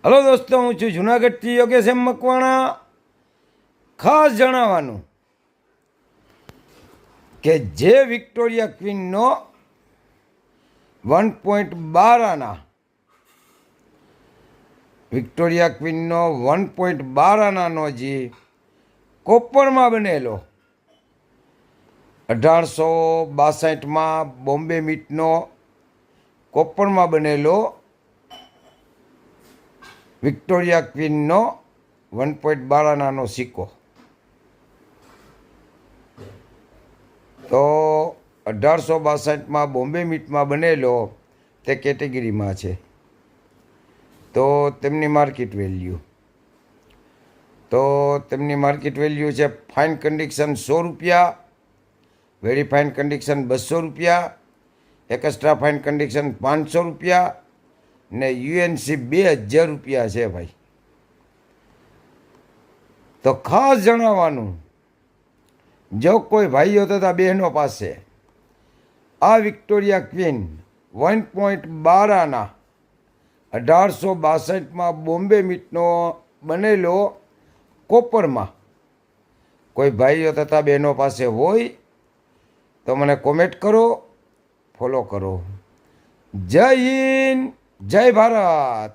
Hello દોસ્તો, હું છું જુનાગઢથી યોગેશ એમ મકવાણા. ખાસ જણાવવાનું કે જે વિક્ટોરિયા ક્વીનનો 1.12 આના વિક્ટોરિયા ક્વીનનો 1.12 આનાનો જે કોપરમાં બનેલો 1862માં બોમ્બે મીટનો કોપરમાં બનેલો વિક્ટોરિયા ક્વીનનો 1.12 આનાનો સિક્કો. તો 1862માં બોમ્બે મીટમાં બનેલો તે કેટેગરીમાં છે. તો તેમની માર્કેટ વેલ્યુ છે ફાઇન કન્ડિશન 100 રૂપિયા, વેરી ફાઇન કન્ડિશન 200 રૂપિયા, એક્સ્ટ્રા ફાઇન કન્ડિશન 500 રૂપિયા ને યુએનસી 2000 રૂપિયા છે ભાઈ. તો ખાસ જણાવવાનું, જો કોઈ ભાઈઓ તથા બહેનો પાસે આ વિક્ટોરિયા ક્વીન 1.12 આના 1862માં બોમ્બે મીટનો બનેલો કોપરમાં કોઈ ભાઈઓ તથા બહેનો પાસે હોય તો મને કોમેન્ટ કરો, ફોલો કરો. જય હિન્દ, જય ભારત.